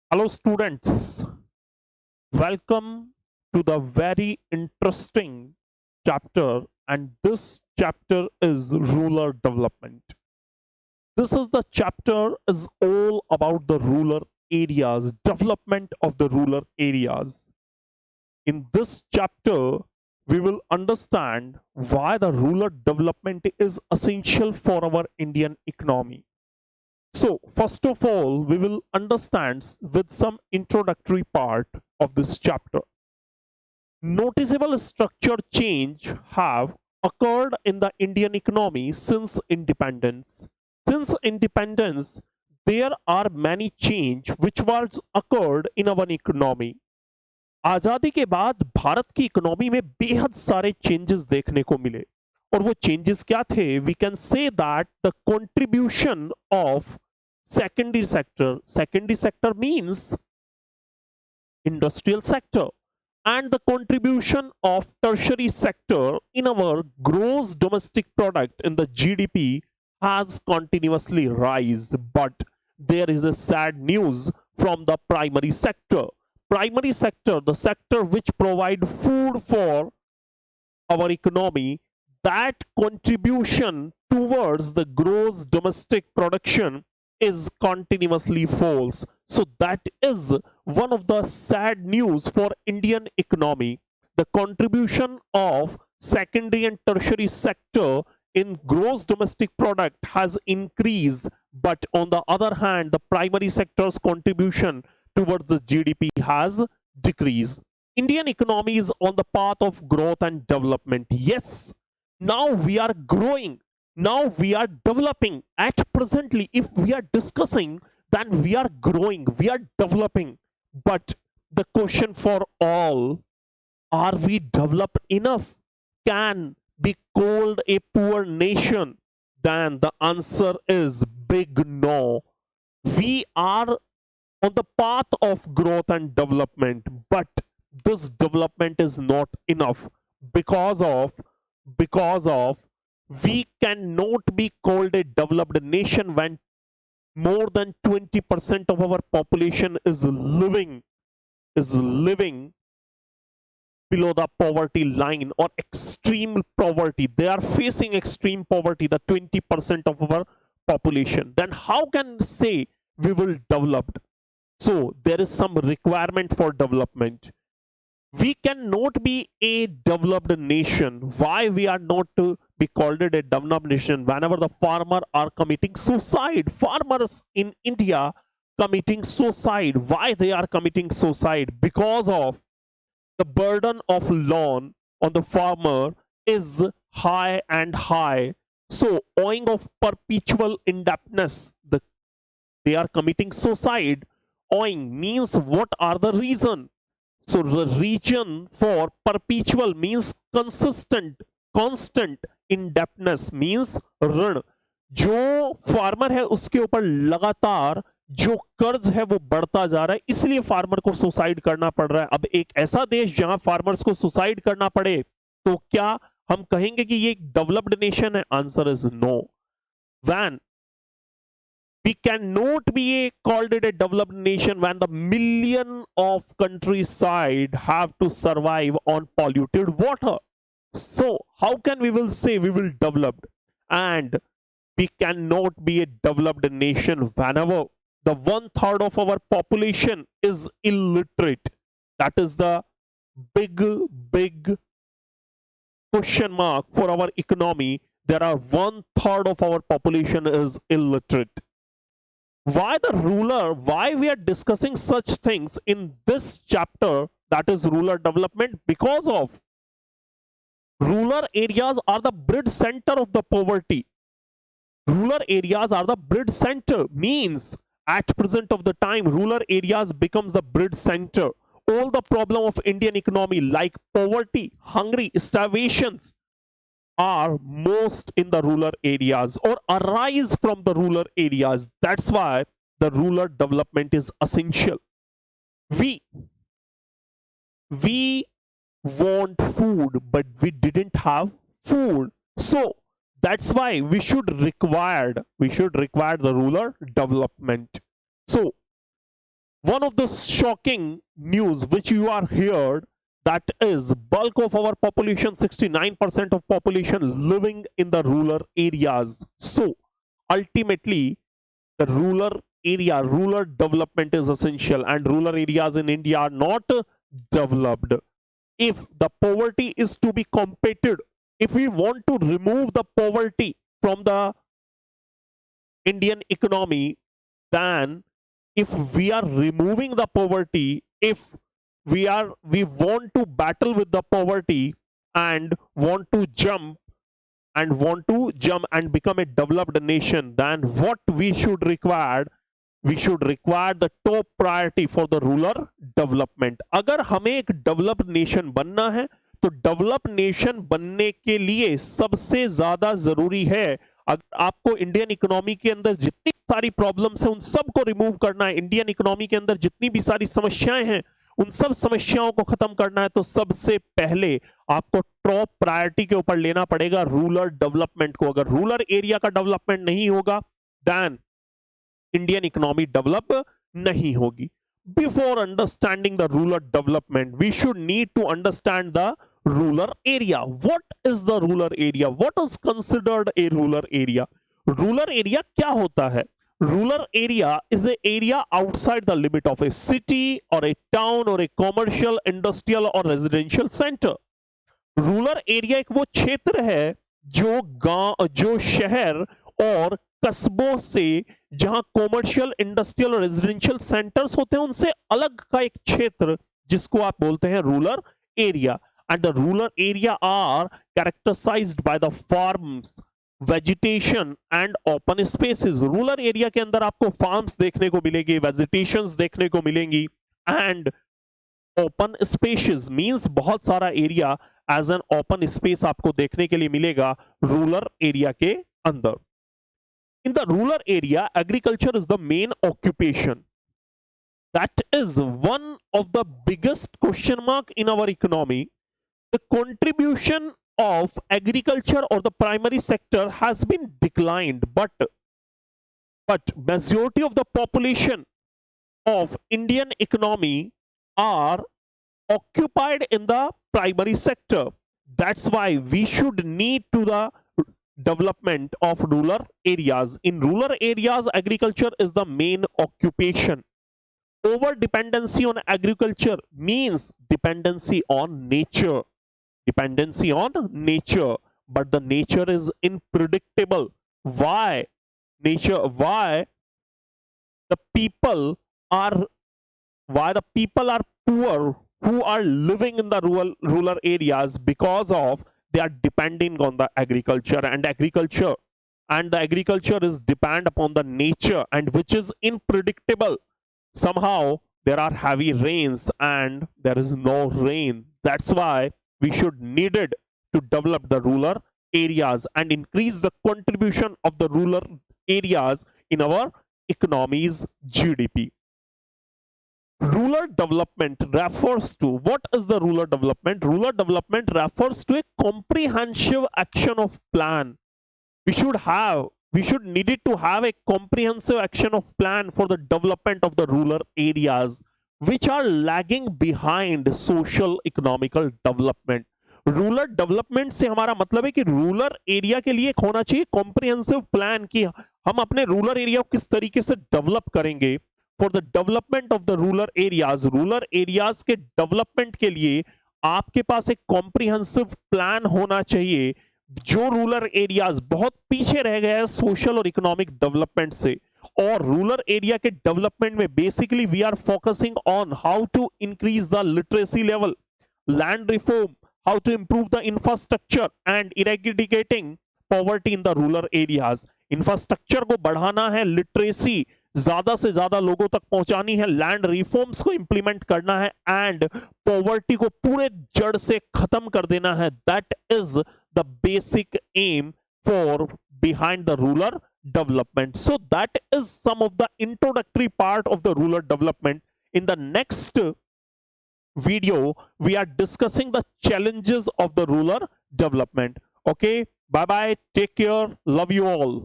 Hello, students. Welcome to the very interesting chapter, and this chapter is rural development. This is the chapter is all about the rural areas, development of the rural areas. In this chapter, we will understand why the rural development is essential for our Indian economy. So, first of all, we will understand with some introductory part of this chapter. Noticeable structure change have occurred in the Indian economy since independence. Since independence, there are many change which was occurred in our economy. आजादी के बाद भारत की economy में बेहद सारे changes देखने को मिले और वो चेंजेस क्या थे we can say that the contribution of secondary sector means industrial sector and the contribution of tertiary sector in our gross domestic product in the GDP has continuously rise, but there is a sad news from the primary sector, the sector which provide food for our economy, that contribution towards the gross domestic production is continuously false. So that is one of the sad news for Indian economy. The contribution of secondary and tertiary sector in gross domestic product has increased, but on the other hand, the primary sector's contribution towards the GDP has decreased. Indian economy is on the path of growth and development. Yes, now we are growing. Now we are developing. At presently, if we are discussing, then we are growing, we are developing. But the question for all, are we developed enough? Can be called a poor nation? Then the answer is big no. We are on the path of growth and development, but this development is not enough because of because of we cannot be called a developed nation when more than 20% of our population is living below the poverty line or extreme poverty. They are facing extreme poverty, the 20% of our population. Then how can say we will develop? So there is some requirement for development. We cannot be a developed nation. Why we are not to be called it a developed nation? Whenever the farmer are committing suicide, farmers in India committing suicide. Why they are committing suicide? Because of the burden of loan on the farmer is high and high. So owing of perpetual indebtedness, they are committing suicide. Owing means what are the reason? So the region for perpetual means constant indebtedness means ऋण. जो farmer है उसके ऊपर लगातार जो कर्ज है वो बढ़ता जा रहा है, इसलिए फार्मर को सुसाइड करना पड़ रहा है. अब एक ऐसा देश जहां फार्मर्स को सुसाइड करना पड़े, तो क्या हम कहेंगे कि ये एक डेवलप्ड नेशन है? Answer is no. When we cannot be called it a developed nation when the million of countryside have to survive on polluted water. So how can we will say we will develop? And we cannot be a developed nation whenever the 1/3 of our population is illiterate. That is the big question mark for our economy. There are 1/3 of our population is illiterate. Why the ruler? Why we are discussing such things in this chapter, that is rural development? Because of rural areas are the bridge center of the poverty. Rural areas are the bridge center, means at present of the time rural areas becomes the bridge center. All the problem of Indian economy like poverty, hungry, starvations are most in the rural areas or arise from the rural areas. That's why the rural development is essential. We we want food, but we didn't have food. So that's why we should require the rural development. So one of the shocking news which you are heard, that is bulk of our population, 69% of population living in the rural areas. So ultimately the rural development is essential, and rural areas in India are not developed. If the poverty is to be combated, if we want to remove the poverty from the Indian economy, then if we are removing the poverty, if we want to battle with the poverty and want to jump and become a developed nation, then what we should require, we should require the top priority for the rural development. अगर हमें एक developed nation बनना है, तो developed nation बनने के लिए सबसे ज्यादा जरूरी है, अगर आपको इंडियन इकोनॉमी के अंदर जितनी सारी प्रॉब्लम्स हैं उन सबको रिमूव करना है, इंडियन इकोनॉमी के अंदर जितनी भी सारी समस्याएं हैं उन सब समस्याओं को खत्म करना है, तो सबसे पहले आपको टॉप प्रायोरिटी के ऊपर लेना पड़ेगा रूरल डेवलपमेंट को. अगर रूरल एरिया का डेवलपमेंट नहीं होगा, देन इंडियन इकोनॉमी डेवलप नहीं होगी. Before understanding the rural development, we should need to understand the rural area. What is the rural area? What is considered a rural area? Rural area क्या होता है? Rural area is an area outside the limit of a city or a town or a commercial, industrial or residential center. Rural area एक वो क्षेत्र है जो गांव, जो शहर और कस्बों से, जहां कॉमर्शियल, इंडस्ट्रियल और रेजिडेंशियल सेंटर्स होते हैं, उनसे अलग का एक क्षेत्र जिसको आप बोलते हैं rural area. And the rural area are characterized by the farms, vegetation and open spaces. Rural area के अंदर आपको फार्म्स देखने को मिलेगी, वेजिटेशंस देखने को मिलेंगी, एंड ओपन स्पेसेस मींस बहुत सारा area as an open space आपको देखने के लिए मिलेगा रूरल एरिया के अंदर. In the rural area agriculture is the main occupation. That is one of the biggest question mark in our economy. The contribution of agriculture or the primary sector has been declined, but majority of the population of Indian economy are occupied in the primary sector. That's why we should need to the development of rural areas. In rural areas, agriculture is the main occupation. Over dependency on agriculture means dependency on nature. Dependency on nature, but the nature is unpredictable. Why nature? Why the people are, why the people are poor who are living in the rural areas? Because of they are depending on the agriculture, and the agriculture is depend upon the nature, and which is unpredictable. Somehow there are heavy rains and there is no rain. That's why we should needed to develop the rural areas and increase the contribution of the rural areas in our economy's GDP. Rural development refers to, what is the rural development? Rural development refers to a comprehensive action of plan. We should needed to have a comprehensive action of plan for the development of the rural areas which are lagging behind social economical development. Rural development से हमारा मतलब है कि rural area के लिए एक होना चाहिए कॉम्प्रिहेंसिव प्लान कि हम अपने रूरल एरिया को किस तरीके से डेवलप करेंगे. For the development of the rural areas के डेवलपमेंट के लिए आपके पास एक कॉम्प्रिहेंसिव प्लान होना चाहिए. जो रूरल एरियाज बहुत पीछे रह गए हैं सोशल और इकोनॉमिक डेवलपमेंट से, और रूरल एरिया के डेवलपमेंट में basically we are focusing on how to increase the literacy level, land reform, how to improve the infrastructure and eradicating poverty in the rural areas. Infrastructure को बढ़ाना है, literacy ज्यादा से ज्यादा लोगों तक पहुंचानी है, लैंड रिफॉर्म्स को इंप्लीमेंट करना है, एंड पॉवर्टी को पूरे जड़ से खत्म कर देना है. That is the basic aim for behind the rural development. So that is some of the introductory part of the rural development. In the next video, we are discussing the challenges of the rural development. Okay, bye bye, take care, love you all.